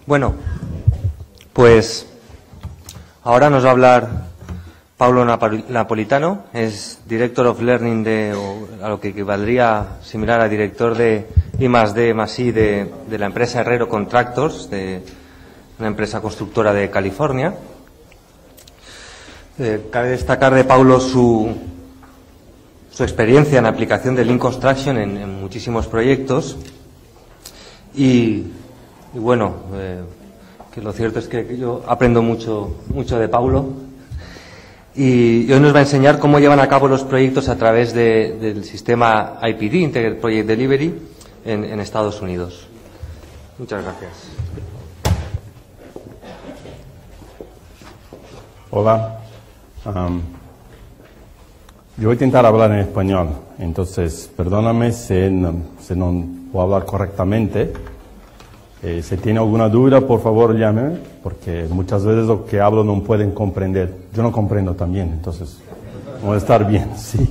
Bueno, pues ahora nos va a hablar Paulo Napolitano, es Director of Learning a lo que equivaldría similar a director de I+D+I de la empresa Herrero Contractors, de una empresa constructora de California. Cabe destacar de Paulo su experiencia en aplicación de Lean Construction en muchísimos proyectos y bueno, que lo cierto es que yo aprendo mucho de Paulo y hoy nos va a enseñar cómo llevan a cabo los proyectos a través del sistema IPD, Integrated Project Delivery, en Estados Unidos. Muchas gracias. Hola. Yo voy a intentar hablar en español, entonces perdóname si no puedo hablar correctamente. Si tiene alguna duda, por favor llámeme, porque muchas veces lo que hablo no pueden comprender. Yo no comprendo también, entonces voy a estar bien, sí.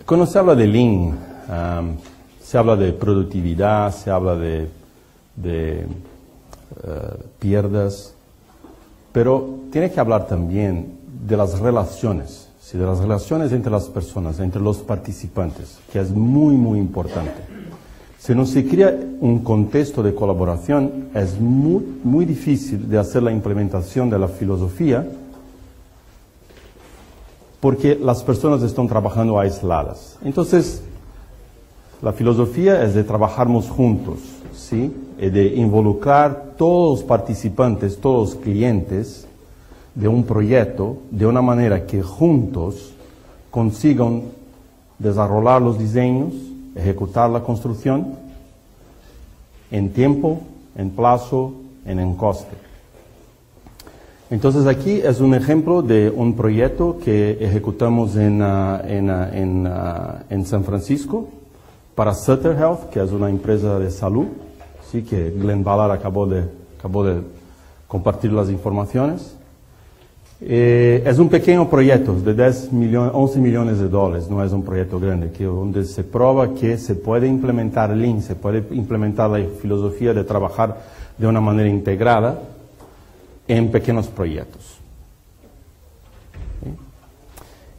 Cuando se habla de Lean, se habla de productividad, se habla de pierdas, pero tiene que hablar también de las relaciones, ¿sí? De las relaciones entre las personas, entre los participantes, que es muy, muy importante. Si no se crea un contexto de colaboración, es muy difícil de hacer la implementación de la filosofía, porque las personas están trabajando aisladas. Entonces, la filosofía es de trabajarnos juntos, ¿sí? Y de involucrar todos los participantes, todos los clientes de un proyecto de una manera que juntos consigan desarrollar los diseños, ejecutar la construcción en tiempo, en plazo, en coste. Entonces aquí es un ejemplo de un proyecto que ejecutamos en San Francisco para Sutter Health, que es una empresa de salud, sí, que Glenn Ballard acabó de compartir las informaciones. Es un pequeño proyecto de 11 millones de dólares, no es un proyecto grande, donde se prueba que se puede implementar Lean, se puede implementar la filosofía de trabajar de una manera integrada en pequeños proyectos. ¿Sí?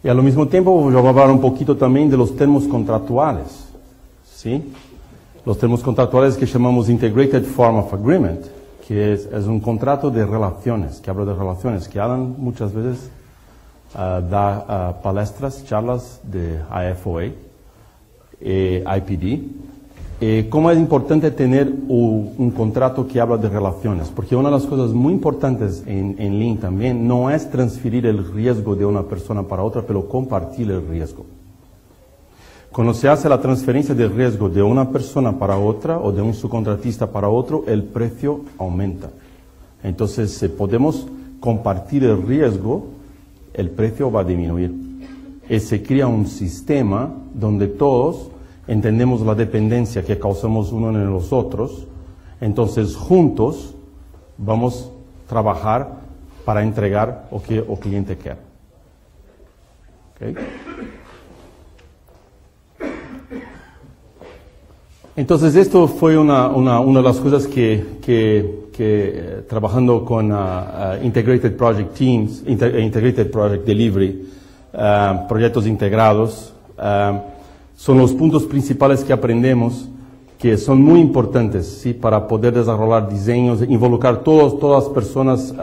Y al mismo tiempo yo voy a hablar un poquito también de los términos contractuales, ¿sí? Los términos contractuales que llamamos Integrated Form of Agreement, que es un contrato de relaciones, que habla de relaciones, que Alan muchas veces da palestras, charlas de IFOA, IPD. ¿Cómo es importante tener un contrato que habla de relaciones? Porque una de las cosas muy importantes en Lean también no es transferir el riesgo de una persona para otra, pero compartir el riesgo. Cuando se hace la transferencia de riesgo de una persona para otra o de un subcontratista para otro, el precio aumenta. Entonces, si podemos compartir el riesgo, el precio va a disminuir. Y se crea un sistema donde todos entendemos la dependencia que causamos uno en los otros. Entonces, juntos vamos a trabajar para entregar lo que el cliente quiere. ¿Okay? Entonces, esto fue una de las cosas que trabajando con Integrated Project Teams, Integrated Project Delivery, proyectos integrados, son los puntos principales que aprendemos, que son muy importantes, ¿sí? Para poder desarrollar diseños, involucrar todas las personas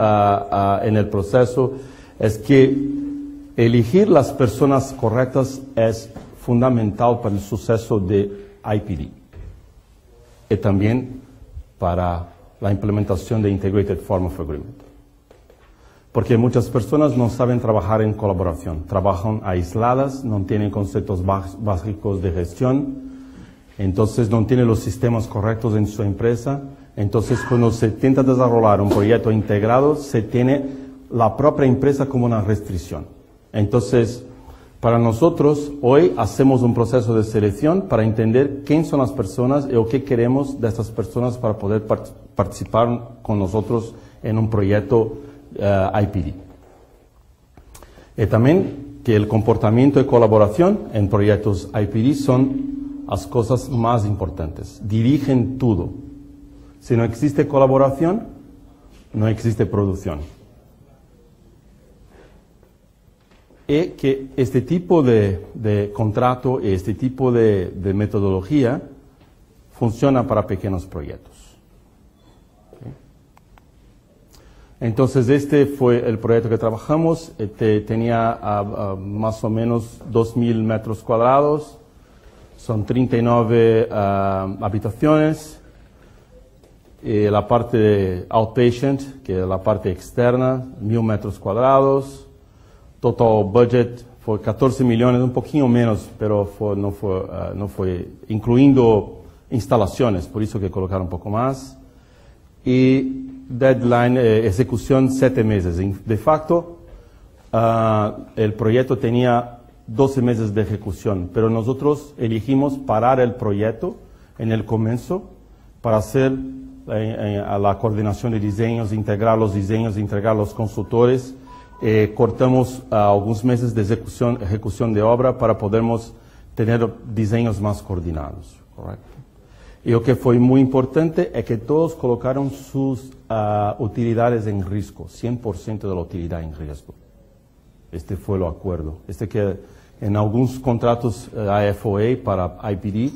en el proceso, es que elegir las personas correctas es fundamental para el suceso de IPD. Y también para la implementación de Integrated Form of Agreement. Porque muchas personas no saben trabajar en colaboración, trabajan aisladas, no tienen conceptos básicos de gestión, entonces no tienen los sistemas correctos en su empresa. Entonces, cuando se intenta desarrollar un proyecto integrado, se tiene la propia empresa como una restricción. Entonces, para nosotros, hoy hacemos un proceso de selección para entender quién son las personas y qué queremos de estas personas para poder participar con nosotros en un proyecto IPD. Y también que el comportamiento de colaboración en proyectos IPD son las cosas más importantes, dirigen todo. Si no existe colaboración, no existe producción. Y que este tipo de contrato y este tipo de metodología funciona para pequeños proyectos. ¿Sí? Entonces este fue el proyecto que trabajamos, tenía más o menos 2.000 metros cuadrados, son 39 habitaciones, y la parte de outpatient, que es la parte externa, 1.000 metros cuadrados. Total budget fue 14 millones, un poquito menos, pero no fue incluyendo instalaciones, por eso que colocaron un poco más. Y deadline, ejecución 7 meses. De facto, el proyecto tenía 12 meses de ejecución, pero nosotros elegimos parar el proyecto en el comienzo para hacer a la coordinación de diseños, integrar los diseños, integrar los consultores. Cortamos algunos meses de ejecución de obra para podermos tener diseños más coordinados. ¿Correcto? Y lo que fue muy importante es que todos colocaron sus utilidades en riesgo, 100% de la utilidad en riesgo. Este fue el acuerdo. Que en algunos contratos AFOA para IPD,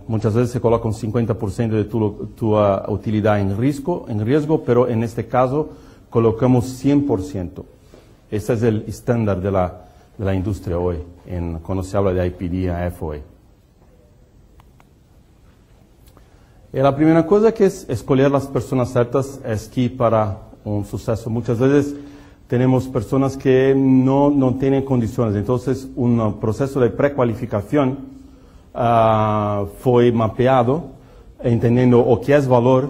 muchas veces se coloca un 50% de tu utilidad en riesgo, pero en este caso colocamos 100%. Ese es el estándar de la industria hoy, cuando se habla de IPD, AFOA. La primera cosa que es escoger las personas ciertas es que para un suceso muchas veces tenemos personas que no tienen condiciones. Entonces, un proceso de precualificación fue mapeado, entendiendo o qué es valor.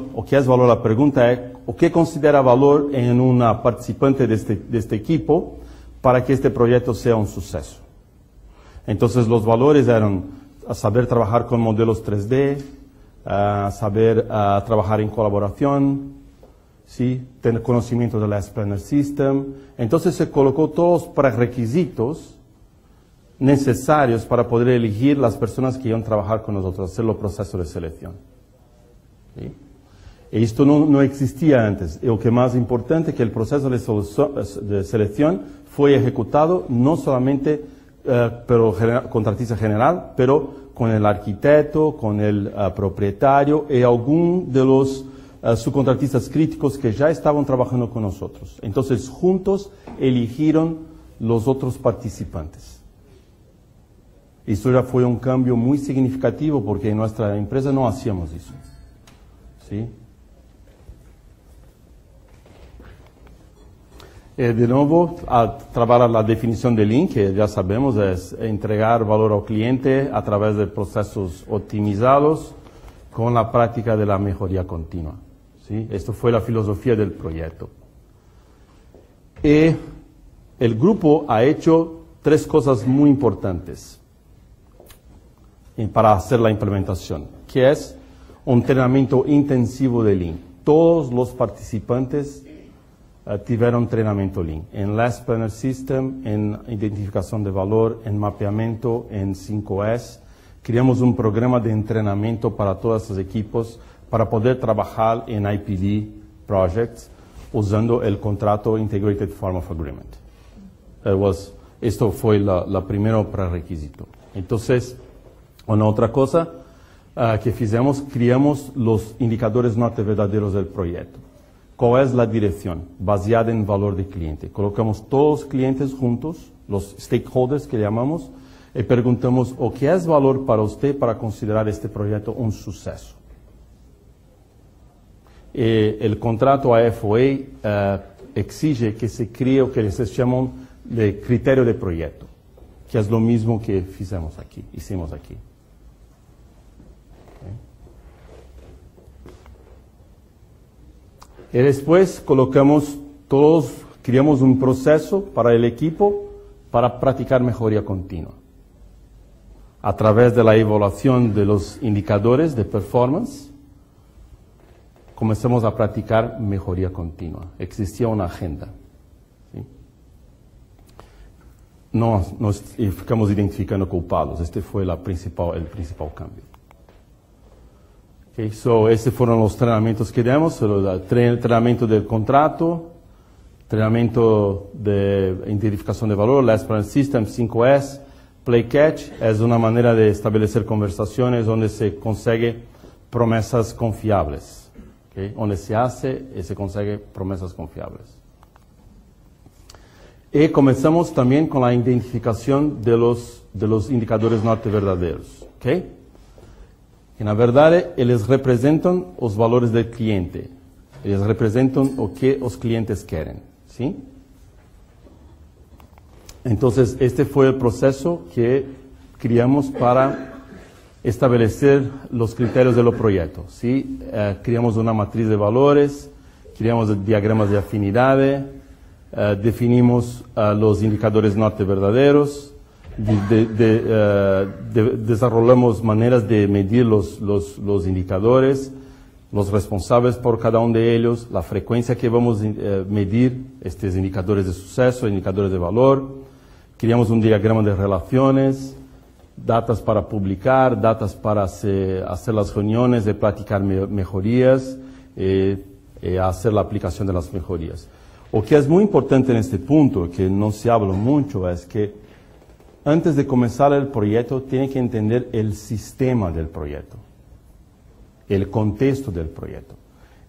La pregunta es, ¿o qué considera valor en una participante de este equipo para que este proyecto sea un suceso? Entonces, los valores eran saber trabajar con modelos 3D, saber trabajar en colaboración, ¿sí? Tener conocimiento del S-Planner System. Entonces se colocó todos los prerequisitos necesarios para poder elegir las personas que iban a trabajar con nosotros, hacer los procesos de selección. ¿Sí? Y esto no existía antes. Y lo que más importante es que el proceso de selección fue ejecutado no solamente por contratista general, pero con el arquitecto, con el propietario y algún de los subcontratistas críticos que ya estaban trabajando con nosotros. Entonces, juntos eligieron los otros participantes. Esto ya fue un cambio muy significativo porque en nuestra empresa no hacíamos eso. ¿Sí? De nuevo, a trabajar la definición de Lean, que ya sabemos es entregar valor al cliente a través de procesos optimizados con la práctica de la mejoría continua. ¿Sí? Esto fue la filosofía del proyecto. Y el grupo ha hecho 3 cosas muy importantes para hacer la implementación, que es un entrenamiento intensivo de Lean. Todos los participantes tuvieron entrenamiento Lean, en Last Planner System, en identificación de valor, en mapeamiento, en 5S. Creamos un programa de entrenamiento para todos los equipos para poder trabajar en IPD projects usando el contrato Integrated Form of Agreement. Esto fue la primero prerequisito. Entonces, una otra cosa que hicimos, creamos los indicadores norte verdaderos del proyecto. ¿Cuál es la dirección? Baseada en valor de cliente. Colocamos todos los clientes juntos, los stakeholders que llamamos, y preguntamos, ¿o qué es valor para usted para considerar este proyecto un suceso? El contrato AFOA exige que se cree lo que se llama de criterio de proyecto, que es lo mismo que hicimos aquí. Y después creamos un proceso para el equipo para practicar mejoría continua. A través de la evaluación de los indicadores de performance, comenzamos a practicar mejoría continua. Existía una agenda. ¿Sí? nos ficamos identificando culpados. Este fue el principal cambio. Okay, so esses foram os treinamentos que demos, treinamento del contrato, treinamento de identificação de valor, Last Plan System, 5S, Play Catch, é uma maneira de estabelecer conversações onde se consegue promessas confiáveis. Okay? Onde se hace e se consegue promessas confiáveis. E começamos também com a identificação de los indicadores norte verdadeiros. Okay? Que na verdade eles representam os valores do cliente. Eles representam o que os clientes querem. ¿Sí? Entonces, este fue el proceso que criamos para establecer los criterios de los proyectos. ¿Sí? Criamos una matriz de valores, criamos diagramas de afinidad, definimos los indicadores norte verdaderos, desarrollamos maneras de medir los indicadores, los responsables por cada uno de ellos, la frecuencia que vamos a medir estos indicadores de suceso, indicadores de valor. Creamos un diagrama de relaciones, datas para publicar, datas para hacer las reuniones, de platicar mejorías, hacer la aplicación de las mejorías. Lo que es muy importante en este punto, que no se habla mucho, es que antes de comenzar el proyecto, tiene que entender el sistema del proyecto, el contexto del proyecto.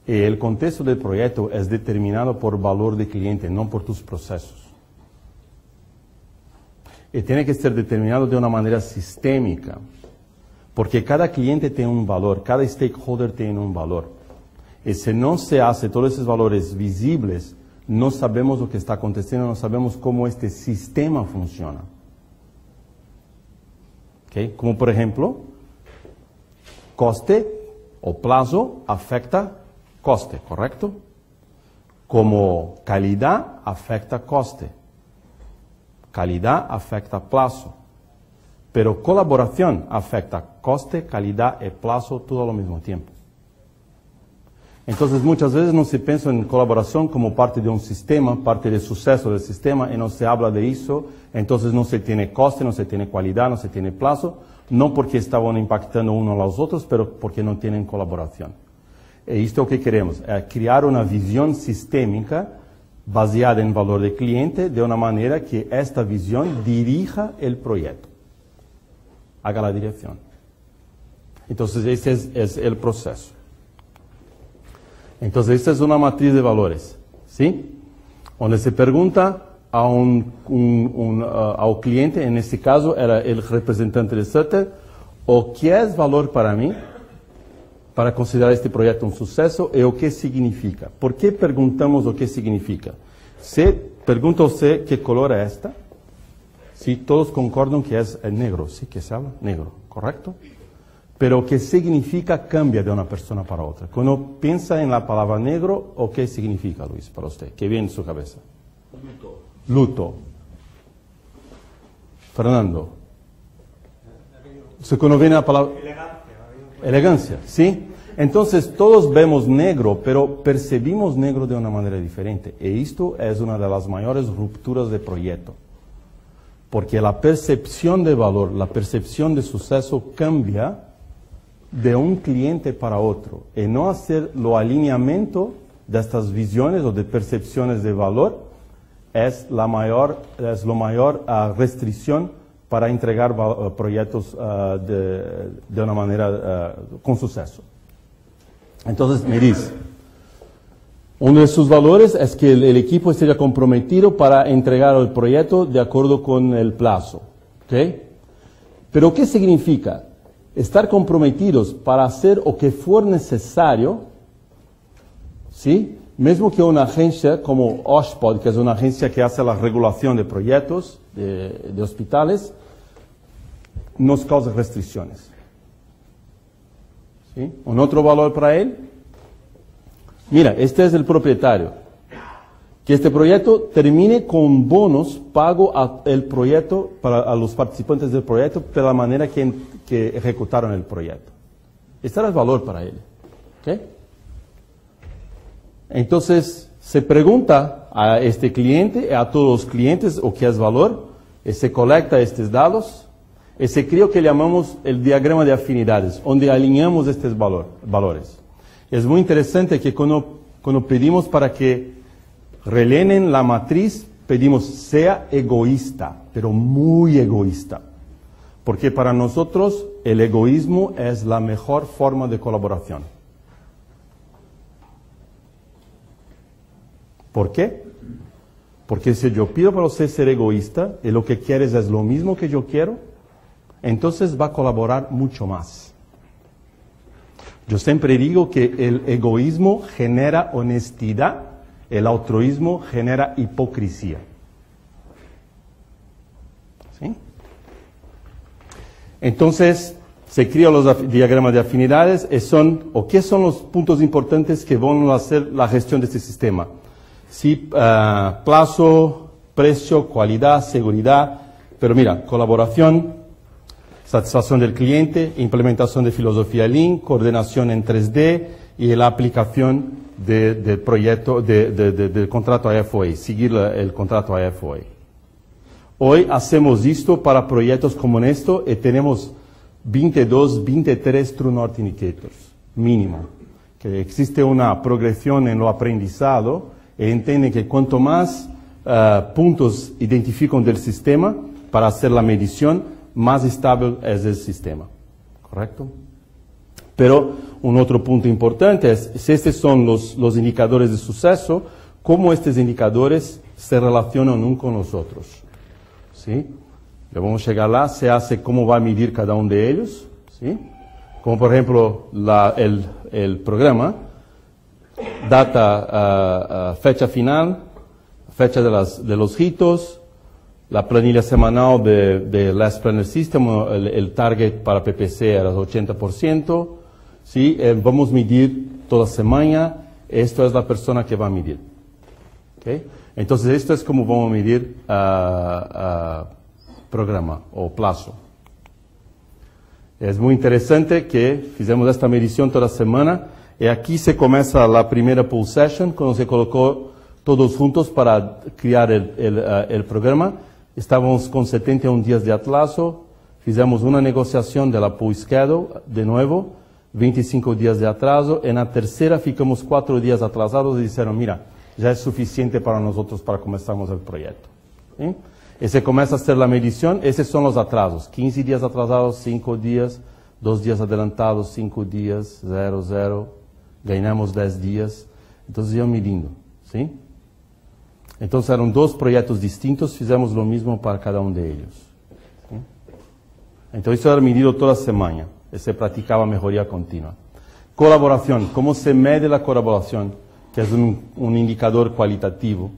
El contexto del proyecto es determinado por valor de cliente, no por tus procesos. Y tiene que ser determinado de una manera sistémica, porque cada cliente tiene un valor, cada stakeholder tiene un valor. Y si no se hace todos esos valores visibles, no sabemos lo que está aconteciendo, no sabemos cómo este sistema funciona. ¿Okay? Como por ejemplo, coste o plazo afecta coste, ¿correcto? Como calidad afecta coste. Calidad afecta plazo. Pero colaboración afecta coste, calidad y plazo todo al mismo tiempo. Entonces muchas veces no se piensa en colaboración como parte de un sistema, parte del suceso del sistema, y no se habla de eso. Entonces no se tiene coste, no se tiene calidad, no se tiene plazo, no porque estaban impactando uno a los otros, pero porque no tienen colaboración. Y esto es lo que queremos, crear una visión sistémica baseada en valor de cliente, de una manera que esta visión dirija el proyecto, haga la dirección. Entonces ese es el proceso. Entonces esta es una matriz de valores, ¿sí? Donde se pregunta al cliente, en este caso era el representante de Sutter, ¿o qué es valor para mí? Para considerar este proyecto un suceso, y o qué significa. ¿Por qué preguntamos lo que significa? Se pregunta usted qué color es esta. Sí, todos concordan que es negro, sí que se habla negro, ¿correcto? Pero qué significa cambia de una persona para otra. Cuando piensa en la palabra negro, ¿o qué significa, Luis, para usted? ¿Qué viene en su cabeza? Luto. Luto. Fernando. Cuando viene la palabra... Elegancia, ¿sí? Entonces todos vemos negro, pero percibimos negro de una manera diferente. Y esto es una de las mayores rupturas de proyecto. Porque la percepción de valor, la percepción de suceso cambia de un cliente para otro. Y no hacer lo alineamiento de estas visiones o de percepciones de valor es la mayor restricción para entregar proyectos de una manera con suceso. Entonces, me dice, uno de sus valores es que el equipo esté comprometido para entregar el proyecto de acuerdo con el plazo. ¿Okay? Pero, ¿qué significa? Estar comprometidos para hacer lo que fuera necesario, ¿sí? Mesmo que una agencia como OSHPD, que es una agencia que hace la regulación de proyectos de hospitales, nos causa restricciones. ¿Sí? Un otro valor para él, mira, este es el propietario. Que este proyecto termine con bonos pago al proyecto, a los participantes del proyecto, de la manera que ejecutaron el proyecto. Este era el valor para él. ¿Okay? Entonces, se pregunta a este cliente, a todos los clientes, o qué es valor, se colecta estos datos y se crea lo que llamamos el diagrama de afinidades, donde alineamos estos valores. Es muy interesante que cuando pedimos para que rellenen la matriz, pedimos sea egoísta, pero muy egoísta. Porque para nosotros el egoísmo es la mejor forma de colaboración. ¿Por qué? Porque si yo pido para usted ser egoísta y lo que quieres es lo mismo que yo quiero, entonces va a colaborar mucho más. Yo siempre digo que el egoísmo genera honestidad, el altruismo genera hipocresía. ¿Sí? Entonces, se crean los diagramas de afinidades ¿qué son los puntos importantes que van a hacer la gestión de este sistema? Sí, plazo, precio, calidad, seguridad, pero mira, colaboración, satisfacción del cliente, implementación de filosofía Lean, coordinación en 3D y la aplicación del proyecto, del contrato AFOA, seguir el contrato AFOA. Hoy hacemos esto para proyectos como esto y tenemos 22, 23 True North Indicators, mínimo. Que existe una progresión en lo aprendizado y entienden que cuanto más puntos identifican del sistema para hacer la medición, más estable es el sistema. ¿Correcto? Pero un otro punto importante es, si estos son los indicadores de suceso, ¿cómo estos indicadores se relacionan uno con los otros? ¿Sí? Ya vamos a llegar lá, se hace cómo va a medir cada uno de ellos. ¿Sí? Como por ejemplo el programa, data, fecha final, fecha de los hitos, la planilla semanal de Last Planner System, el target para PPC era 80%. ¿Sí? Vamos a medir toda semana, esto es la persona que va a medir. ¿Okay? Entonces, esto es como vamos a medir programa o plazo. Es muy interesante que fizemos esta medición toda semana y aquí se comienza la primera pull session, cuando se colocó todos juntos para crear el programa. Estábamos con 71 días de atraso, fizemos una negociación de la pull schedule de nuevo, 25 días de atraso, en la tercera ficamos 4 días atrasados y dijeron, mira, ya es suficiente para nosotros para comenzarmos el proyecto. ¿Sí? Y se comienza a hacer la medición, esos son los atrasos, 15 días atrasados, 5 días, 2 días adelantados, 5 días, 0, 0, ganamos 10 días, entonces iban midiendo. ¿Sí? Entonces eran 2 proyectos distintos, fizemos lo mismo para cada uno de ellos. ¿Sí? Entonces eso era medido toda semana, y se practicaba mejoría continua. Colaboración, ¿cómo se mide la colaboración? Que es un indicador cualitativo,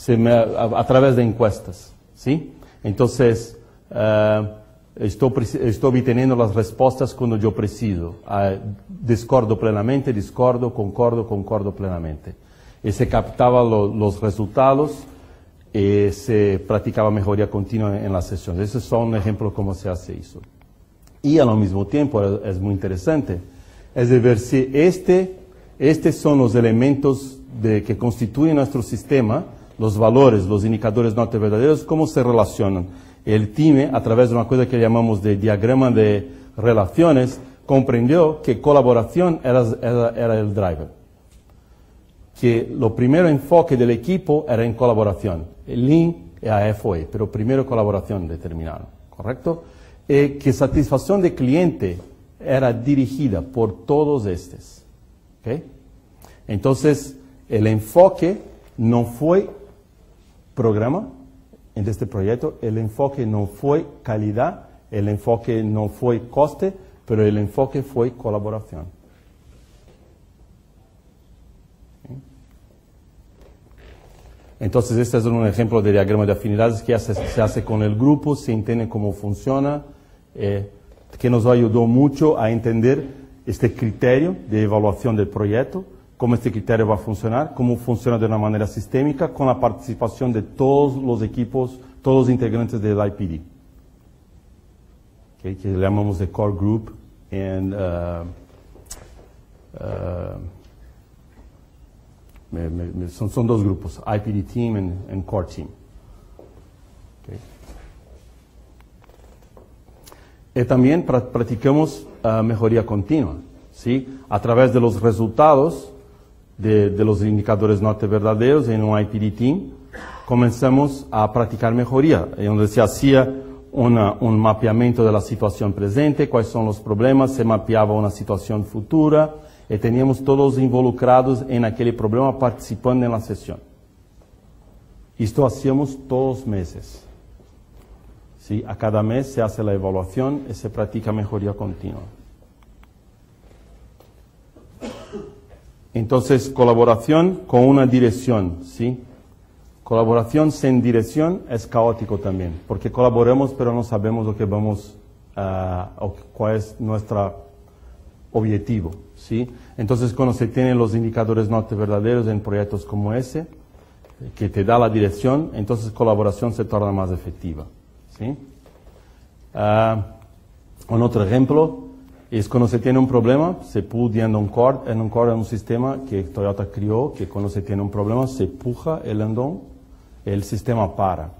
a través de encuestas. ¿Sí? Entonces, estoy obteniendo las respuestas cuando yo preciso. Discordo plenamente, discordo, concordo plenamente. Y se captaban los resultados y se practicaba mejoría continua en las sesiones. Ese es solo un ejemplo de cómo se hace eso. Y al mismo tiempo es muy interesante, es de ver si estos son los elementos que constituyen nuestro sistema, los valores, los indicadores no verdaderos, cómo se relacionan. El TIME, a través de una cosa que llamamos de diagrama de relaciones, comprendió que colaboración era el driver. Que lo primero enfoque del equipo era en colaboración. El Lean y AFOA, pero primero colaboración determinaron. ¿Correcto? Que satisfacción de cliente era dirigida por todos estos. ¿Okay? Entonces, el enfoque no fue programa en este proyecto, el enfoque no fue calidad, el enfoque no fue coste, pero el enfoque fue colaboración. Entonces, este es un ejemplo de diagrama de afinidades que se hace con el grupo, se entiende cómo funciona, que nos ayudó mucho a entender este criterio de evaluación del proyecto, cómo este criterio va a funcionar, cómo funciona de una manera sistémica con la participación de todos los equipos, todos los integrantes del IPD. Okay, que le llamamos de Core Group son 2 grupos, IPD Team and Core Team. Okay. también practicamos mejoría continua, ¿sí? A través de los resultados de los indicadores norte verdaderos en un IPD team, comenzamos a practicar mejoría, donde se hacía un mapeamiento de la situación presente, cuáles son los problemas, se mapeaba una situación futura, y teníamos todos involucrados en aquel problema participando en la sesión. Esto hacíamos todos los meses. ¿Sí? A cada mes se hace la evaluación y se practica mejoría continua. Entonces, colaboración con una dirección, ¿sí? Colaboración sin dirección es caótico también, porque colaboramos pero no sabemos lo que vamos, cuál es nuestro objetivo, ¿sí? Entonces, cuando se tienen los indicadores norte verdaderos en proyectos como ese, que te da la dirección, entonces colaboración se torna más efectiva, ¿sí? Un otro ejemplo es cuando se tiene un problema, se pull en un core es un sistema que Toyota creó, que cuando se tiene un problema se puja el endón, el sistema para.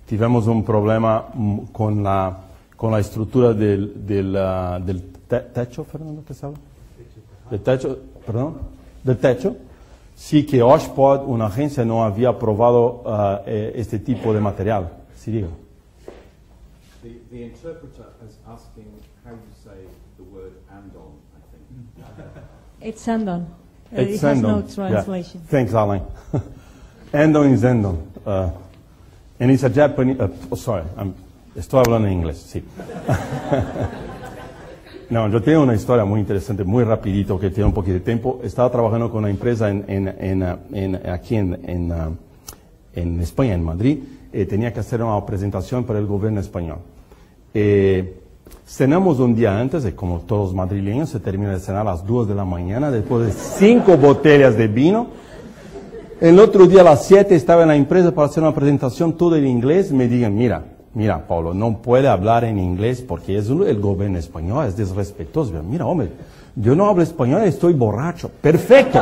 Tivemos un problema con la estructura del techo, Fernando, ¿qué sabe? Del techo, perdón, del techo. Sí que Oshpod, una agencia, no había aprobado este tipo de material. Sí, diga. The interpreter is asking how you say the word andon, I think. It's andon. It's It has no andon. translation. Yeah. Thanks, Alan. Andon is andon. And it's a Japanese... estoy hablando en inglés, sí. No, yo tengo una historia muy interesante, muy rapidito, que tiene un poquito de tiempo. Estaba trabajando con una empresa aquí en España, en Madrid. Tenía que hacer una presentación para el gobierno español. Cenamos un día antes, como todos los madrileños, se termina de cenar a las 2 de la mañana, después de 5 botellas de vino. El otro día a las 7 estaba en la empresa para hacer una presentación todo en inglés. Me digan, mira, Pablo, no puede hablar en inglés porque es el gobierno español, es desrespetuoso. Mira, hombre, yo no hablo español, estoy borracho. Perfecto,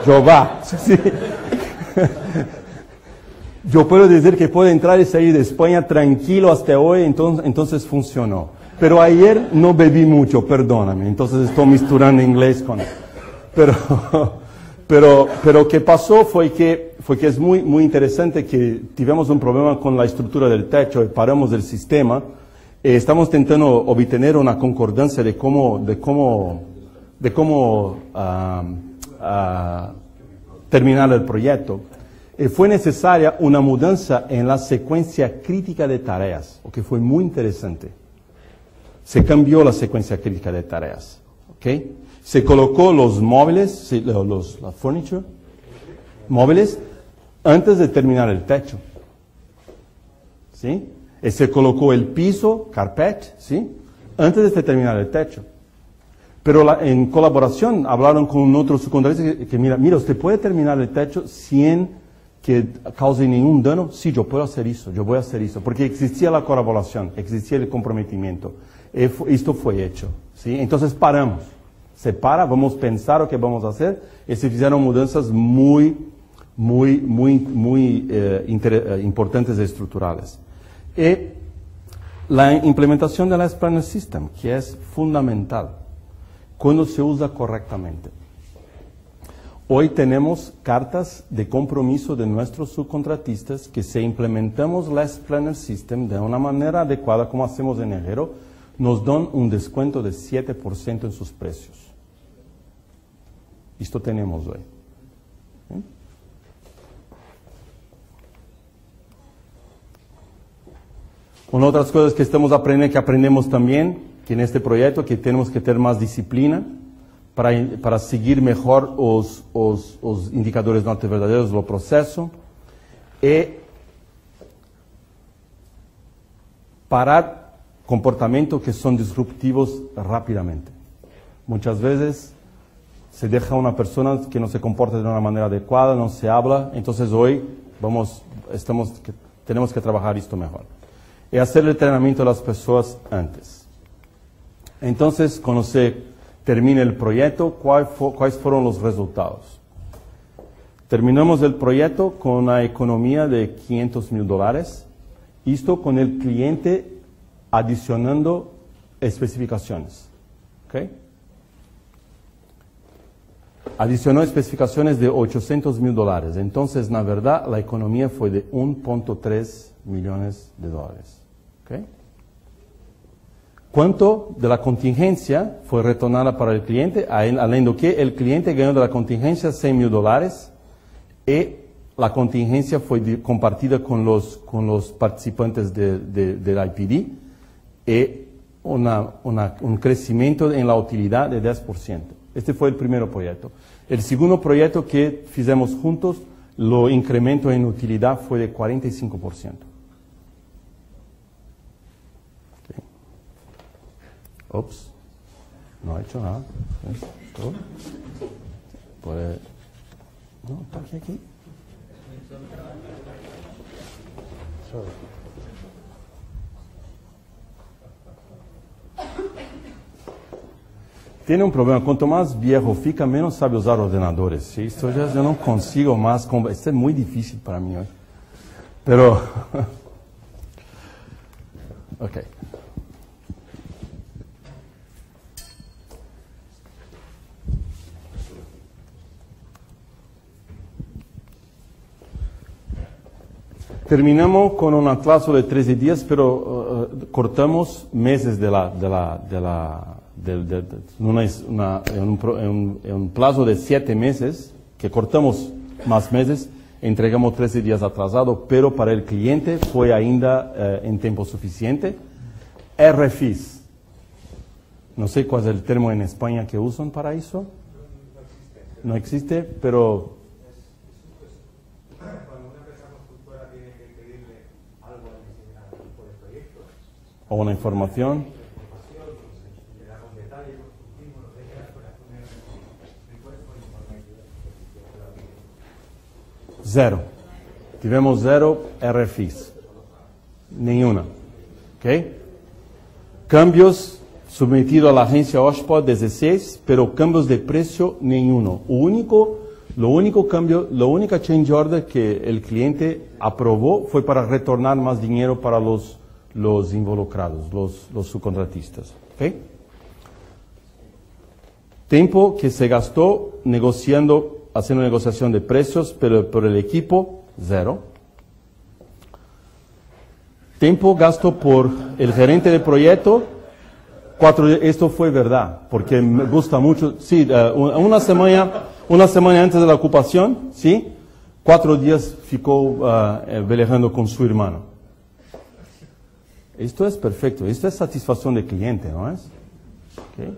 yo va. Sí. Yo puedo decir que puedo entrar y salir de España tranquilo hasta hoy, entonces funcionó. Pero ayer no bebí mucho, perdóname, entonces estoy misturando inglés con... Pero que pasó fue que es muy interesante que tivemos un problema con la estructura del techo y paramos el sistema. Estamos intentando obtener una concordancia de cómo terminar el proyecto. Fue necesaria una mudanza en la secuencia crítica de tareas, lo que fue muy interesante. Se cambió la secuencia crítica de tareas, ¿ok? Se colocó los móviles, la furniture, móviles, antes de terminar el techo, ¿sí? Y se colocó el piso, carpet, ¿sí? Antes de terminar el techo. Pero en colaboración hablaron con otros subcontratistas que mira, ¿usted puede terminar el techo sin que cause ningún daño? Sí, yo puedo hacer eso, yo voy a hacer eso, porque existía la colaboración, existía el comprometimiento. Esto fue hecho, ¿sí? Entonces paramos, se para, vamos a pensar lo que vamos a hacer, y se hicieron mudanzas muy importantes y estructurales. Y la implementación del Last Planner System, que es fundamental, cuando se usa correctamente. Hoy tenemos cartas de compromiso de nuestros subcontratistas que si implementamos Last Planner System de una manera adecuada, como hacemos en enero, nos dan un descuento de 7% en sus precios. Esto tenemos hoy. ¿Sí? Una de otras cosas que estamos aprendiendo, que aprendemos también, que en este proyecto, que tenemos que tener más disciplina para seguir mejor los indicadores norte verdaderos do proceso y parar comportamientos que son disruptivos rápidamente. Muchas veces se deja a una persona que no se comporta de una manera adecuada, no se habla, entonces hoy tenemos que trabajar esto mejor. Y hacer el entrenamiento de las personas antes. Entonces, cuando se termina el proyecto, ¿cuáles fueron los resultados? Terminamos el proyecto con una economía de $500,000, esto con el cliente adicionando especificaciones. ¿Okay? Adicionó especificaciones de $800,000. Entonces, la verdad, la economía fue de $1.3 millones. ¿Okay? ¿Cuánto de la contingencia fue retornada para el cliente? Além do que, el cliente ganó de la contingencia $100,000 y la contingencia fue compartida con los participantes del IPD y un crecimiento en la utilidad de 10%. Este fue el primer proyecto. El segundo proyecto que fizemos juntos, lo incremento en utilidad fue de 45%. Okay. Ups, no he hecho nada. ¿Esto? No, está aquí. Sorry. Tiene un problema, cuanto más viejo fica, menos sabe usar ordenadores. ¿Sí? Esto ya yo no consigo más, esto es muy difícil para mí hoy. Pero, ok. Terminamos con un plazo de 13 días, pero cortamos meses en un plazo de 7 meses, que cortamos más meses, entregamos 13 días atrasado, pero para el cliente fue ainda en tiempo suficiente. RFIs. No sé cuál es el término en España que usan para eso. No existe, pero... o una información. Cero. Tivemos 0 RFIs. Nenhuma. ¿Ok? Cambios sometidos a la agencia OSHPO 16, pero cambios de precio ninguno. Lo única change order que el cliente aprobó fue para retornar más dinero para los involucrados, los subcontratistas. ¿Okay? Tiempo que se gastó haciendo negociación de precios, pero por el equipo, 0. Tiempo gasto por el gerente de proyecto, 4 días. Esto fue verdad, porque me gusta mucho. Sí, una semana antes de la ocupación, ¿sí? 4 días ficó velejando con su hermano. Esto es perfecto, esto es satisfacción del cliente, ¿no es? Okay.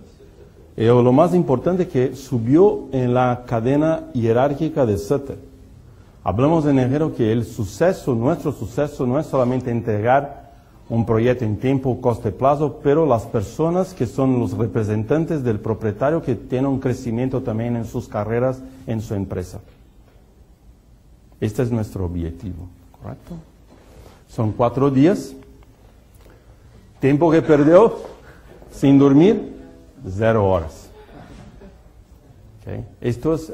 Lo más importante es que subió en la cadena jerárquica de Sutter. Hablamos en enero que nuestro suceso no es solamente entregar un proyecto en tiempo, coste, plazo, pero las personas que son los representantes del propietario que tienen un crecimiento también en sus carreras, en su empresa. Este es nuestro objetivo, ¿correcto? Son 4 días. Tiempo que perdió sin dormir, 0 horas. Okay. Esto es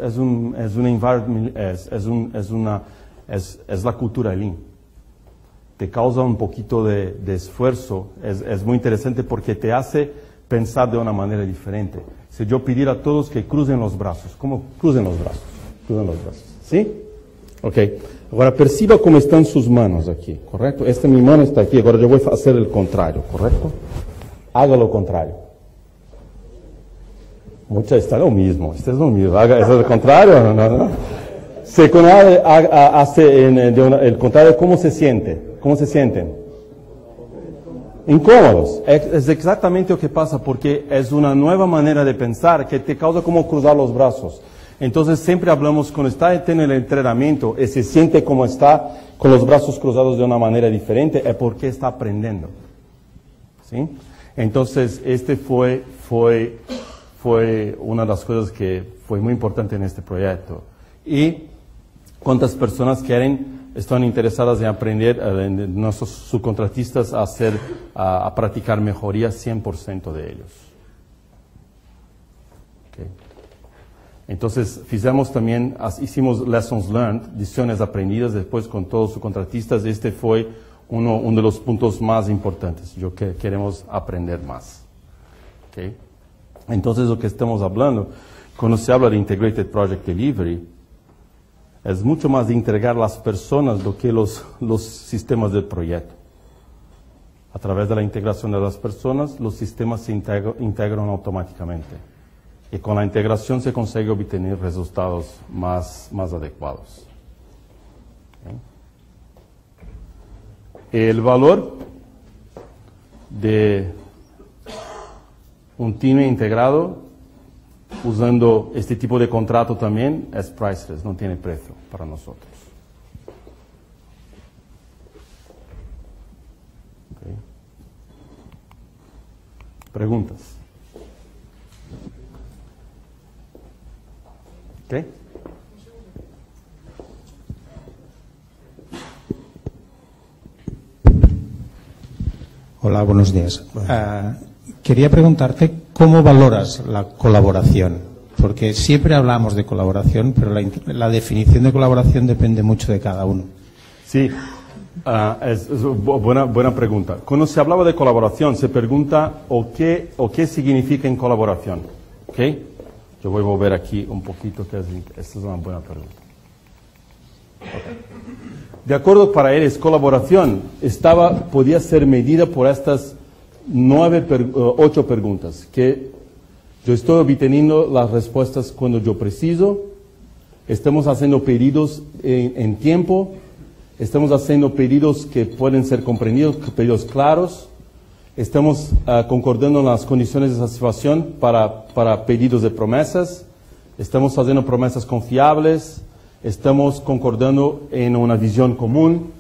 la cultura Lean. Te causa un poquito de esfuerzo, es muy interesante porque te hace pensar de una manera diferente. Si yo pidiera a todos que crucen los brazos, ¿cómo crucen los brazos? Crucen los brazos, ¿sí? Ok. Ahora perciba cómo están sus manos aquí, ¿correcto? Mi mano está aquí, ahora yo voy a hacer el contrario, ¿correcto? Haga lo contrario. Está lo mismo, esto es lo mismo. Haga eso el contrario, no. Si cuando hace el contrario, ¿cómo se siente? ¿Cómo se sienten? Incómodos. Es exactamente lo que pasa, porque es una nueva manera de pensar que te causa como cruzar los brazos. Entonces siempre hablamos, cuando está en el entrenamiento y se siente como está con los brazos cruzados de una manera diferente, es porque está aprendiendo. ¿Sí? Entonces este fue una de las cosas que fue muy importante en este proyecto. Y cuántas personas están interesadas en aprender, nuestros subcontratistas a practicar mejorías, 100% de ellos. Okay. Entonces, hicimos lessons learned, lecciones aprendidas después con todos los subcontratistas. Este fue uno de los puntos más importantes. Queremos aprender más. ¿Okay? Entonces, lo que estamos hablando, cuando se habla de Integrated Project Delivery, es mucho más de integrar las personas do que los sistemas del proyecto. A través de la integración de las personas, los sistemas se integran automáticamente. Y con la integración se consigue obtener resultados más adecuados. ¿Okay? El valor de un team integrado usando este tipo de contrato también es priceless, no tiene precio para nosotros. Okay. ¿Preguntas? ¿Qué? Hola, buenos días. Quería preguntarte cómo valoras la colaboración, porque siempre hablamos de colaboración, pero la definición de colaboración depende mucho de cada uno. Sí, es buena pregunta. Cuando se hablaba de colaboración, se pregunta qué significa en colaboración. ¿Okay? Yo voy a volver aquí un poquito, esta es una buena pregunta. Okay. De acuerdo, para él, colaboración podía ser medida por estas 8 preguntas, que yo estoy obteniendo las respuestas cuando yo preciso, estamos haciendo pedidos en tiempo, estamos haciendo pedidos que pueden ser comprendidos, pedidos claros, estamos concordando en las condiciones de satisfacción para pedidos de promesas, estamos haciendo promesas confiables, estamos concordando en una visión común.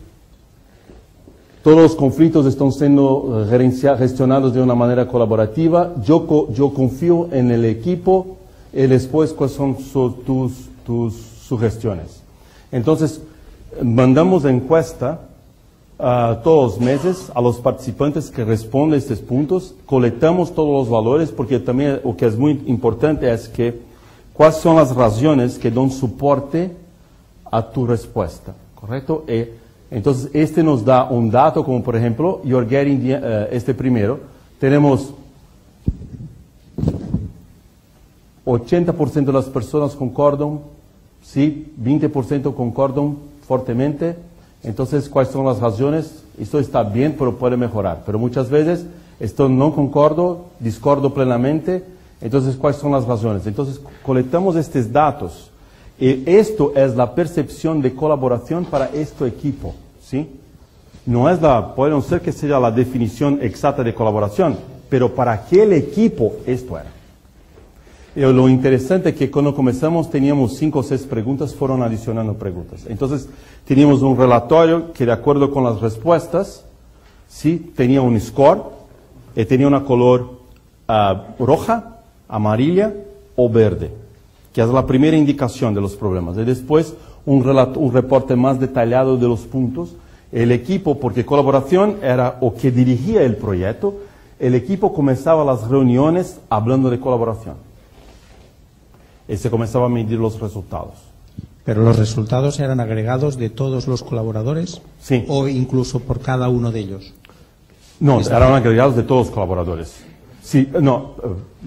Todos los conflictos están siendo gestionados de una manera colaborativa. Yo confío en el equipo y después cuáles son tus sugestiones. Entonces, mandamos encuesta todos los meses a los participantes que responden a estos puntos. Colectamos todos los valores porque también lo que es muy importante es que cuáles son las razones que dan soporte a tu respuesta, ¿correcto? Entonces, este nos da un dato como, por ejemplo, you're getting este primero. Tenemos 80% de las personas concordan, sí, 20% concordan fuertemente. Entonces, ¿cuáles son las razones? Esto está bien, pero puede mejorar. Pero muchas veces, esto no concordo, discordo plenamente. Entonces, ¿cuáles son las razones? Entonces, colectamos estos datos. Esto es la percepción de colaboración para este equipo, ¿sí? No es puede ser que sea la definición exacta de colaboración, pero para aquel equipo esto era. Y lo interesante es que cuando comenzamos teníamos 5 o 6 preguntas, fueron adicionando preguntas. Entonces teníamos un relatorio que de acuerdo con las respuestas, ¿sí? Tenía un score, tenía una color roja, amarilla o verde, que es la primera indicación de los problemas. Y después un reporte más detallado de los puntos. El equipo, porque colaboración era o que dirigía el proyecto, el equipo comenzaba las reuniones hablando de colaboración. Y se comenzaba a medir los resultados. ¿Pero los resultados eran agregados de todos los colaboradores? Sí. ¿O incluso por cada uno de ellos? No, eran agregados de todos los colaboradores. Sí, no.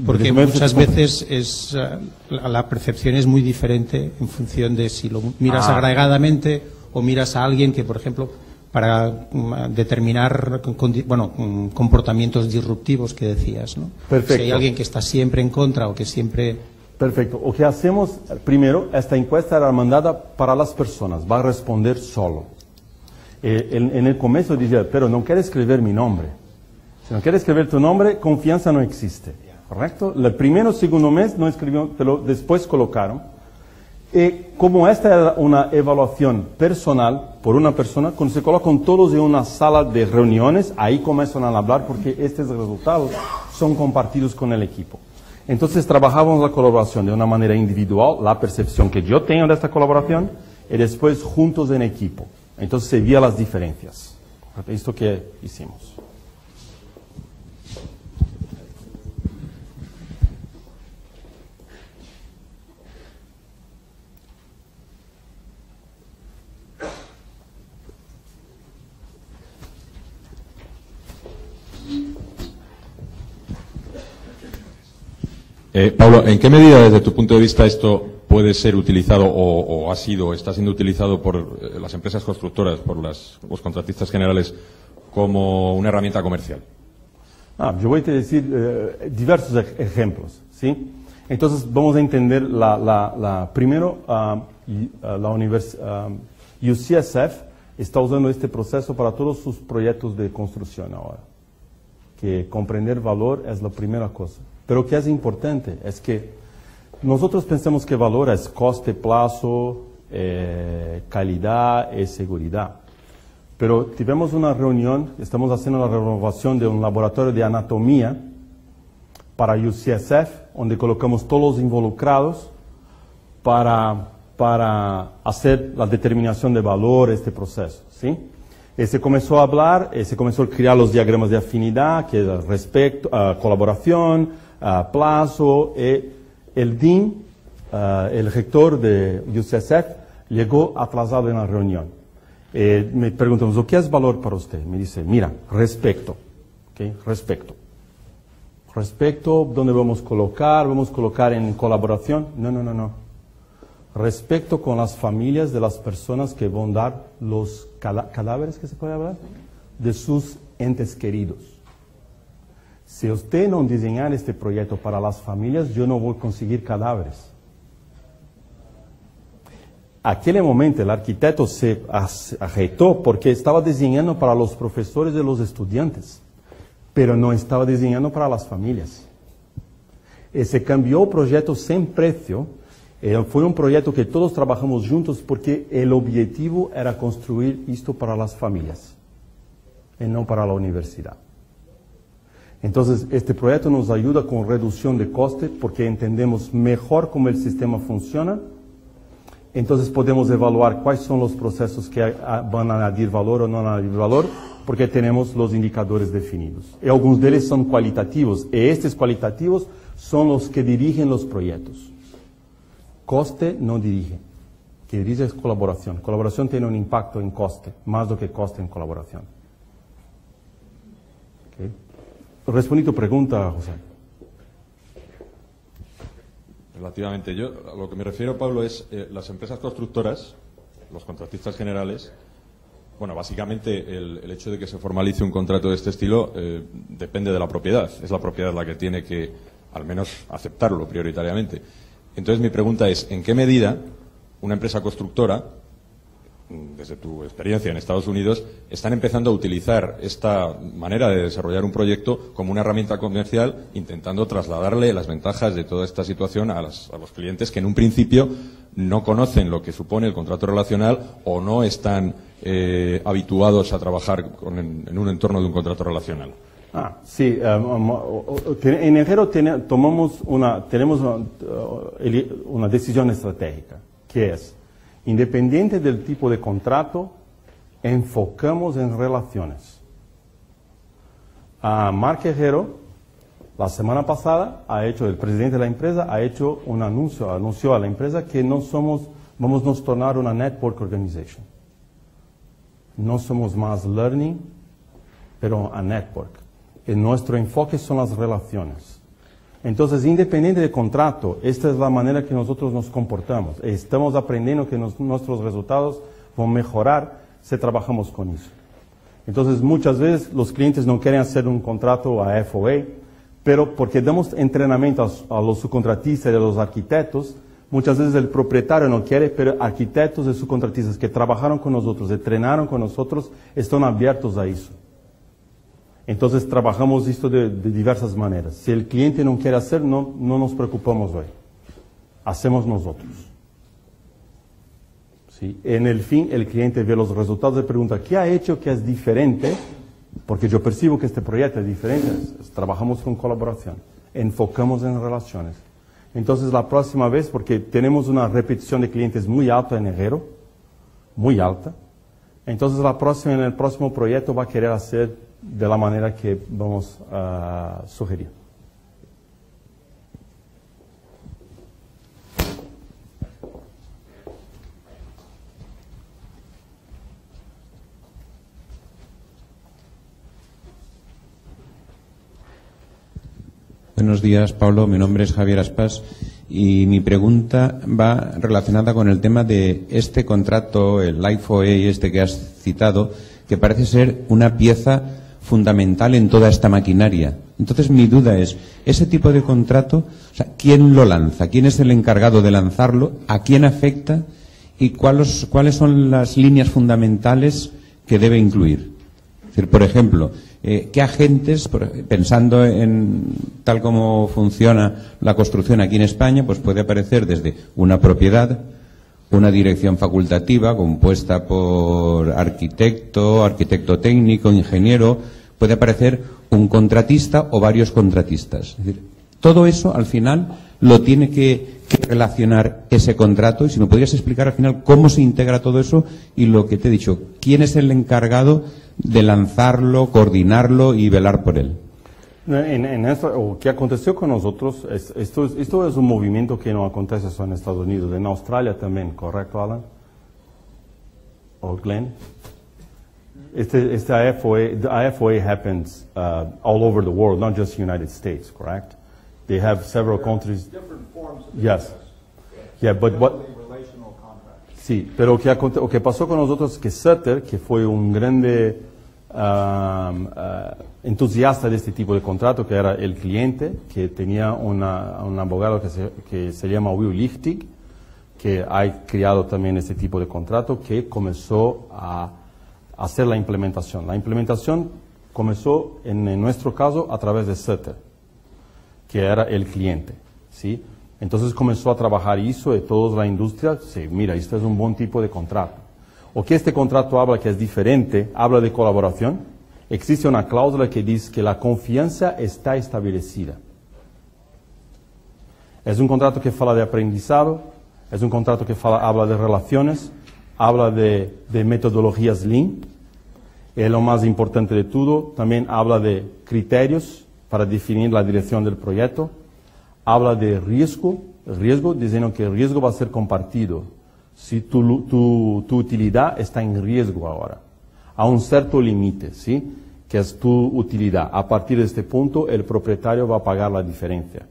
Porque muchas veces la percepción es muy diferente en función de si lo miras agregadamente o miras a alguien que, por ejemplo, para determinar comportamientos disruptivos que decías, ¿no? Perfecto. Si hay alguien que está siempre en contra o que siempre... Perfecto. Lo que hacemos, primero, esta encuesta era mandada para las personas, va a responder solo. En el comienzo decía, pero no quiere escribir mi nombre. Si no quieres escribir tu nombre, confianza no existe, ¿correcto? El primero o segundo mes no escribió, pero después colocaron. Como esta era una evaluación personal por una persona, cuando se colocan todos en una sala de reuniones, ahí comienzan a hablar porque estos resultados son compartidos con el equipo. Entonces trabajamos la colaboración de una manera individual, la percepción que yo tengo de esta colaboración, y después juntos en equipo. Entonces se veían las diferencias. Esto que hicimos. Pablo, ¿en qué medida desde tu punto de vista esto puede ser utilizado o ha sido, está siendo utilizado por las empresas constructoras, por los contratistas generales como una herramienta comercial? Yo voy a decir diversos ejemplos, ¿sí? Entonces vamos a entender primero UCSF está usando este proceso para todos sus proyectos de construcción ahora, que comprender valor es la primera cosa. Pero lo que es importante es que nosotros pensamos que valor es coste, plazo, calidad y seguridad. Pero tuvimos una reunión, estamos haciendo la renovación de un laboratorio de anatomía para UCSF, donde colocamos todos los involucrados para hacer la determinación de valor, este proceso, ¿sí? Se comenzó a hablar, se comenzó a crear los diagramas de afinidad, que es respecto, colaboración, plazo, el DIN, el rector de UCSF, llegó atrasado en la reunión. Me preguntamos, ¿qué es valor para usted? Me dice, mira, respecto, ¿okay? Respecto. Respecto, ¿dónde vamos a colocar? ¿Vamos a colocar en colaboración? No. Respecto con las familias de las personas que van a dar los cadáveres, que se puede hablar, de sus entes queridos. Si usted no diseñar este proyecto para las familias, yo no voy a conseguir cadáveres. Aquel momento el arquitecto se agitó porque estaba diseñando para los profesores de los estudiantes, pero no estaba diseñando para las familias. Se cambió el proyecto sin precio. Fue un proyecto que todos trabajamos juntos porque el objetivo era construir esto para las familias y no para la universidad. Entonces, este proyecto nos ayuda con reducción de coste porque entendemos mejor cómo el sistema funciona. Entonces, podemos evaluar cuáles son los procesos que van a añadir valor o no añadir valor porque tenemos los indicadores definidos. Y algunos de ellos son cualitativos y estos cualitativos son los que dirigen los proyectos. Coste no dirige. Que dirige es colaboración. Colaboración tiene un impacto en coste, más do que coste en colaboración. ¿Okay? Respondí tu pregunta, José. Relativamente. Yo a lo que me refiero, Pablo, es las empresas constructoras, los contratistas generales. Bueno, básicamente el hecho de que se formalice un contrato de este estilo depende de la propiedad. Es la propiedad la que tiene que, al menos, aceptarlo prioritariamente. Entonces mi pregunta es, ¿en qué medida una empresa constructora, desde tu experiencia en Estados Unidos, están empezando a utilizar esta manera de desarrollar un proyecto como una herramienta comercial, intentando trasladarle las ventajas de toda esta situación a los clientes que en un principio no conocen lo que supone el contrato relacional o no están habituados a trabajar en un entorno de un contrato relacional? Sí, en enero tenemos una decisión estratégica, que es, independiente del tipo de contrato, enfocamos en relaciones. Marc Herrero, la semana pasada, el presidente de la empresa, ha hecho un anunció a la empresa que vamos a nos tornar una network organization. No somos más learning, pero a network. Nuestro enfoque son las relaciones. Entonces, independiente del contrato, esta es la manera que nosotros nos comportamos. Estamos aprendiendo que nuestros resultados van a mejorar si trabajamos con eso. Entonces, muchas veces los clientes no quieren hacer un contrato a FOA, pero porque damos entrenamiento a los subcontratistas y a los arquitectos, muchas veces el propietario no quiere, pero arquitectos y subcontratistas que trabajaron con nosotros, entrenaron con nosotros, están abiertos a eso. Entonces trabajamos esto de diversas maneras. Si el cliente no quiere hacer, no nos preocupamos hoy. Hacemos nosotros. ¿Sí? En el fin, el cliente ve los resultados y pregunta, ¿qué ha hecho que es diferente? Porque yo percibo que este proyecto es diferente. Trabajamos con colaboración. Enfocamos en relaciones. Entonces la próxima vez, porque tenemos una repetición de clientes muy alta en enero, muy alta, entonces en el próximo proyecto va a querer hacer de la manera que vamos a sugerir. Buenos días, Pablo. Mi nombre es Javier Aspas y mi pregunta va relacionada con el tema de este contrato, el Life4A este que has citado, que parece ser una pieza fundamental en toda esta maquinaria. Entonces mi duda es, ese tipo de contrato, o sea, ¿quién lo lanza? ¿Quién es el encargado de lanzarlo? ¿A quién afecta? ¿Y cuáles son las líneas fundamentales que debe incluir? Es decir, por ejemplo, ¿qué agentes, pensando en tal como funciona la construcción aquí en España, pues puede aparecer desde una propiedad, una dirección facultativa compuesta por arquitecto técnico, ingeniero, puede aparecer un contratista o varios contratistas. Es decir, todo eso al final lo tiene que relacionar ese contrato, y si me podrías explicar al final cómo se integra todo eso y lo que te he dicho, quién es el encargado de lanzarlo, coordinarlo y velar por él. En esto, o que aconteció con nosotros, esto es un movimiento que no acontece solo en Estados Unidos, en Australia también, ¿correcto, Alan? ¿O Glenn? Este IFOA happens all over the world, not just the United States, correct? They have several countries. Different forms of Yes. Yeah, but what? Relational contracts. Sí, pero o que pasó con nosotros que Sutter, que fue un grande entusiasta de este tipo de contrato, que era el cliente, que tenía un abogado que se llama Will Lichtig, que ha creado también este tipo de contrato, que comenzó a hacer la implementación. La implementación comenzó, en nuestro caso, a través de Sutter, que era el cliente, ¿sí? Entonces comenzó a trabajar eso de toda la industria, sí, mira, esto es un buen tipo de contrato. O que este contrato habla que es diferente, habla de colaboración. Existe una cláusula que dice que la confianza está establecida. Es un contrato que habla de aprendizado, es un contrato que habla de relaciones, habla de metodologías Lean, es lo más importante de todo, también habla de criterios para definir la dirección del proyecto, habla de riesgo, diciendo que el riesgo va a ser compartido. Si tu utilidad está en riesgo ahora, a un cierto límite, ¿sí? Que es tu utilidad. A partir de este punto, el propietario va a pagar la diferencia,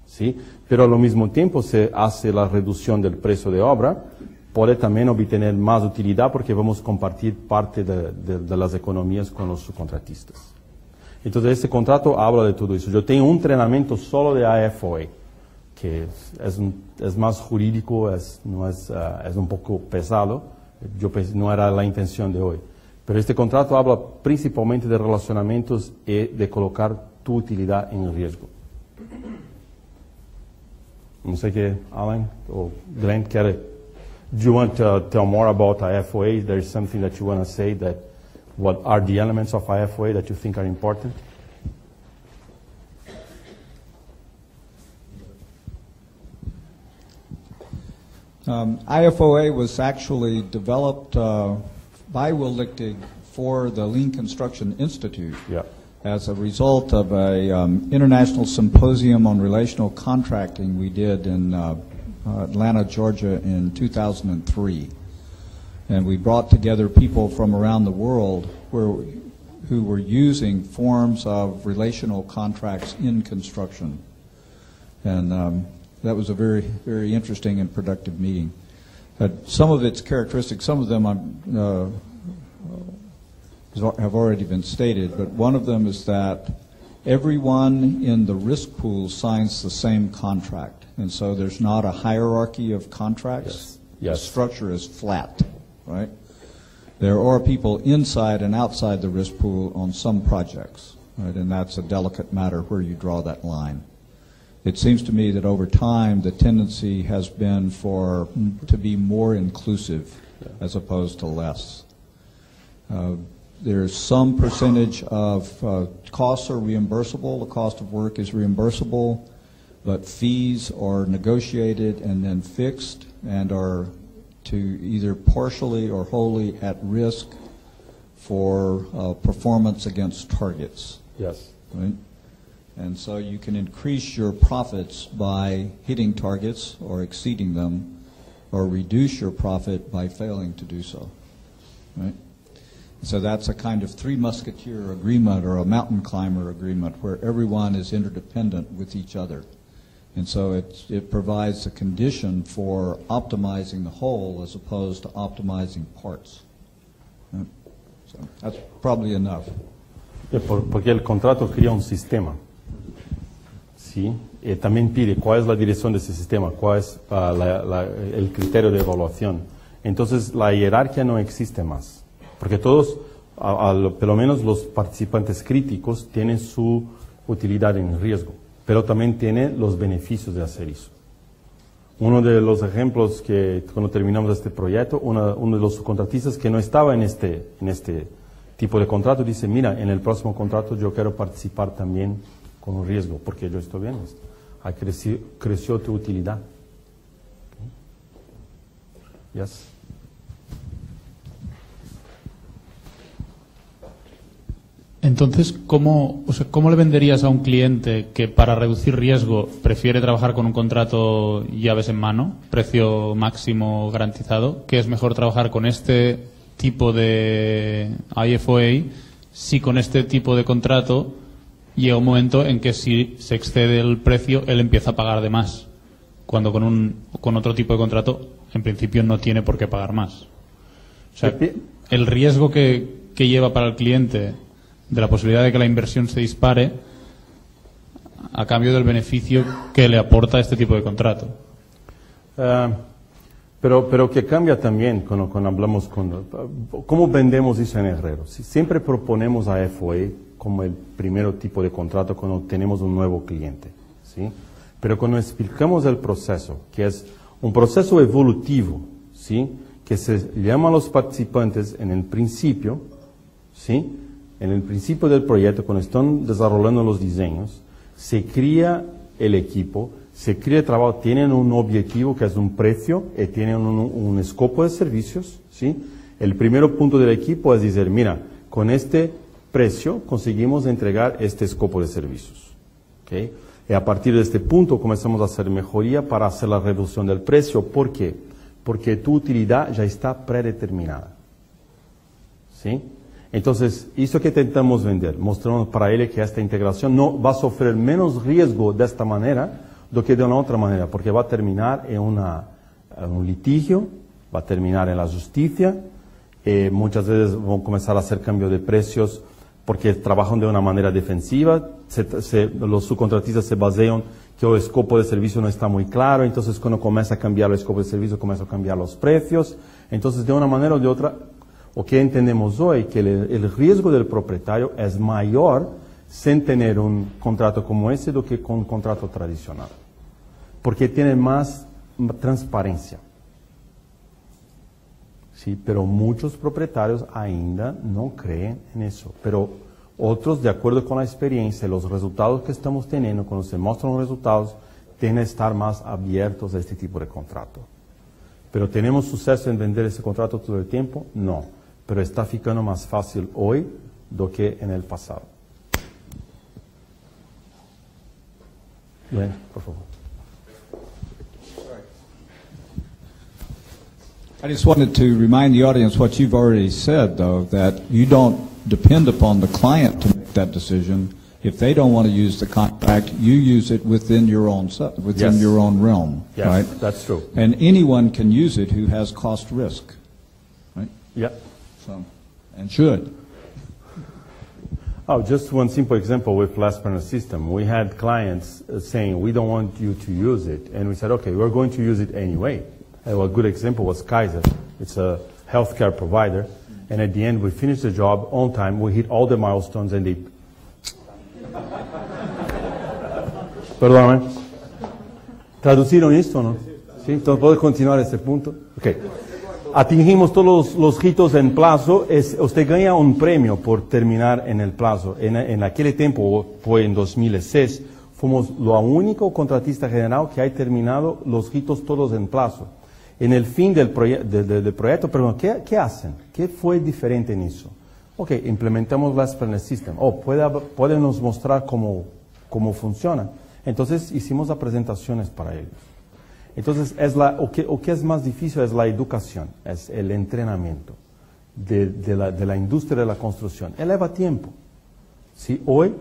¿sí? Pero al mismo tiempo se hace la reducción del precio de obra, puede también obtener más utilidad porque vamos a compartir parte de las economías con los subcontratistas. Entonces, este contrato habla de todo eso. Yo tengo un entrenamiento solo de IFOA, que es más jurídico, es un poco pesado. No era la intención de hoy. Pero este contrato habla principalmente de relacionamientos y de colocar tu utilidad en riesgo. No sé qué, Alan o Glenn quiere. Do you want to tell more about IFOA? There is something that you want to say that what are the elements of IFOA that you think are important? IFOA was actually developed by Will Lichtig for the Lean Construction Institute as a result of an international symposium on relational contracting we did in Atlanta, Georgia in 2003. And we brought together people from around the world who were using forms of relational contracts in construction. And that was a very, very interesting and productive meeting. Some of its characteristics, some of them have already been stated, but one of them is that everyone in the risk pool signs the same contract. And so there's not a hierarchy of contracts. Yes. The structure is flat, right? There are people inside and outside the risk pool on some projects, right? And that's a delicate matter where you draw that line. It seems to me that over time the tendency has been to be more inclusive as opposed to less. There's some percentage of costs are reimbursable. The cost of work is reimbursable, but fees are negotiated and then fixed and are to either partially or wholly at risk for performance against targets. Yes. Right? And so you can increase your profits by hitting targets or exceeding them, or reduce your profit by failing to do so. Right? So that's a kind of three musketeer agreement or a mountain climber agreement where everyone is interdependent with each other. And so it provides a condition for optimizing the whole as opposed to optimizing parts. So that's probably enough. Porque el contrato crea un sistema, ¿sí? Y también pide cuál es la dirección de ese sistema, cuál es el criterio de evaluación. Entonces la jerarquía no existe más, porque todos, por lo menos los participantes críticos, tienen su utilidad en riesgo, pero también tiene los beneficios de hacer eso. Uno de los ejemplos que cuando terminamos este proyecto, uno de los subcontratistas que no estaba en este tipo de contrato dice, mira, en el próximo contrato yo quiero participar también con un riesgo, porque yo estoy viendo esto. Creció tu utilidad. Okay. Yes. Entonces, ¿cómo le venderías a un cliente que para reducir riesgo prefiere trabajar con un contrato llaves en mano, precio máximo garantizado, que es mejor trabajar con este tipo de IFOA si con este tipo de contrato llega un momento en que si se excede el precio él empieza a pagar de más, cuando con otro tipo de contrato en principio no tiene por qué pagar más? O sea, el riesgo que lleva para el cliente de la posibilidad de que la inversión se dispare a cambio del beneficio que le aporta este tipo de contrato. Pero que cambia también cuando hablamos cómo vendemos eso en Herrero. Siempre proponemos a FOA como el primer tipo de contrato cuando tenemos un nuevo cliente, ¿sí? Pero cuando explicamos el proceso, que es un proceso evolutivo, ¿sí? Que se llama a los participantes en el principio, ¿sí? En el principio del proyecto, cuando están desarrollando los diseños, se crea el equipo, se crea el trabajo, tienen un objetivo que es un precio y tienen un escopo de servicios, ¿sí? El primer punto del equipo es decir, mira, con este precio conseguimos entregar este escopo de servicios, ¿okay? Y a partir de este punto comenzamos a hacer mejoría para hacer la reducción del precio. ¿Por qué? Porque tu utilidad ya está predeterminada, ¿sí? Entonces, eso que intentamos vender, mostrando para él que esta integración no va a sufrir menos riesgo de esta manera do que de una otra manera, porque va a terminar en un litigio, va a terminar en la justicia, muchas veces van a comenzar a hacer cambio de precios porque trabajan de una manera defensiva, los subcontratistas se basean que el escopo de servicio no está muy claro, entonces cuando comienza a cambiar el escopo de servicio, comienza a cambiar los precios, entonces de una manera o de otra, o que entendemos hoy que el riesgo del propietario es mayor sin tener un contrato como ese do que con un contrato tradicional, porque tiene más transparencia. Sí, pero muchos propietarios ainda no creen en eso, pero otros, de acuerdo con la experiencia, los resultados que estamos teniendo, cuando se muestran los resultados, tienen que estar más abiertos a este tipo de contrato. ¿Pero tenemos suceso en vender ese contrato todo el tiempo? No, pero está ficando más fácil hoy do que en el pasado. Bien, por favor. I just wanted to remind the audience what you've already said, though, that you don't depend upon the client to make that decision. If they don't want to use the contract, you use it within your own Yes. your own realm, Yes, right? that's true. And anyone can use it who has cost risk, right? Yeah. So, and should. Oh, just one simple example with Last Panel System. We had clients saying, we don't want you to use it. And we said, okay, we're going to use it anyway. A good example was Kaiser. It's a healthcare provider. And at the end, we finished the job on time. We hit all the milestones and they... Perdóname. ¿Traducieron esto, no? ¿Sí? Entonces, ¿puedo continuar este punto? Ok. Atingimos todos los hitos en plazo. Usted gana un premio por terminar en el plazo. En aquel tiempo, fue en 2006, fuimos la única contratista general que ha terminado los hitos todos en plazo. En el fin del proyecto, perdón, ¿qué hacen? ¿Qué fue diferente en eso? Ok, implementamos Last Panel System. ¿Pueden nos mostrar cómo funciona? Entonces hicimos las presentaciones para ellos. Entonces, o que es más difícil es la educación, es el entrenamiento. de la industria de la construcción. Eleva tiempo. ¿Sí? Hoy,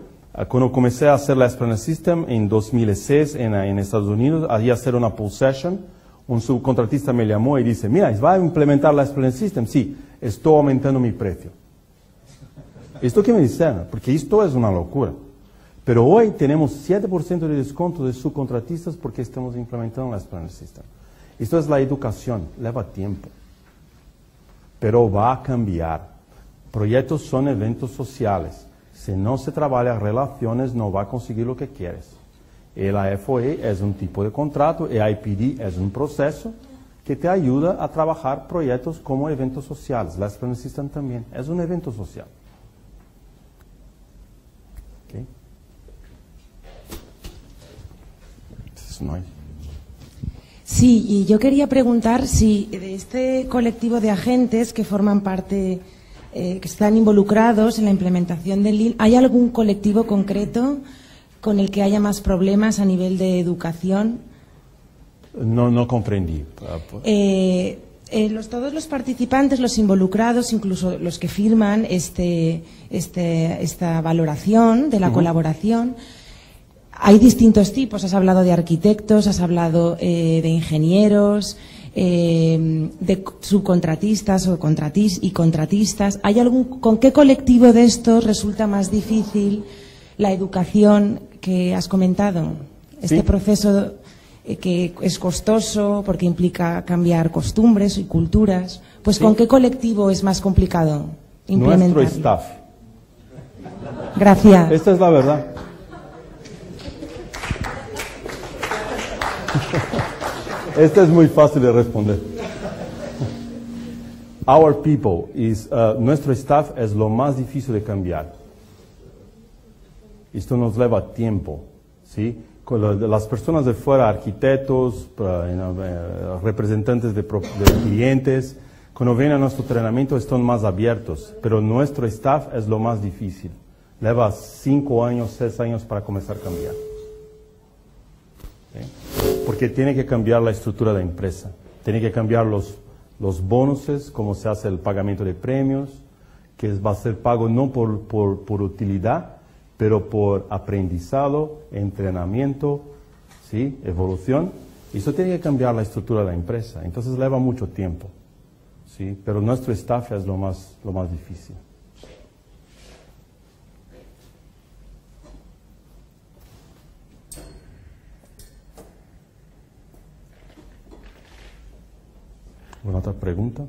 cuando comencé a hacer la Esplanade System en 2006 en Estados Unidos, ahí hacer una pool session, un subcontratista me llamó y dice, mira, ¿va a implementar la Esplanade System? Sí, estoy aumentando mi precio. ¿Esto qué me dicen? Porque esto es una locura. Pero hoy tenemos 7% de descuento de subcontratistas porque estamos implementando la Esplanade System. Esto es la educación, lleva tiempo. Pero va a cambiar. Proyectos son eventos sociales. Si no se trabaja relaciones, no va a conseguir lo que quieres. El AFOE es un tipo de contrato, el IPD es un proceso que te ayuda a trabajar proyectos como eventos sociales. La Esplanade System también es un evento social. ¿Okay? Sí, y yo quería preguntar si de este colectivo de agentes que forman parte, que están involucrados en la implementación del Lean, ¿hay algún colectivo concreto con el que haya más problemas a nivel de educación? No comprendí. Todos los participantes, los involucrados, incluso los que firman esta valoración de la colaboración, hay distintos tipos. Has hablado de arquitectos, has hablado de ingenieros, de subcontratistas o contratistas. ¿Con qué colectivo de estos resulta más difícil la educación que has comentado? Este proceso que es costoso porque implica cambiar costumbres y culturas. Pues ¿con qué colectivo es más complicado implementarlo? Nuestro staff. Gracias. Esta es la verdad. Esta es muy fácil de responder. Our people nuestro staff es lo más difícil de cambiar. Esto nos lleva tiempo, ¿sí? Con las personas de fuera, arquitectos, representantes de clientes, cuando vienen a nuestro entrenamiento están más abiertos, pero nuestro staff es lo más difícil. Lleva 5 años, 6 años para comenzar a cambiar. ¿Sí? Porque tiene que cambiar la estructura de la empresa, tiene que cambiar los bonuses, cómo se hace el pagamento de premios, que va a ser pago no por utilidad, pero por aprendizado, entrenamiento, ¿sí? Evolución. Eso tiene que cambiar la estructura de la empresa, entonces lleva mucho tiempo, ¿sí? Pero nuestro staff es lo más difícil. ¿Alguna otra pregunta?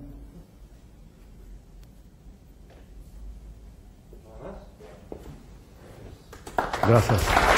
Gracias.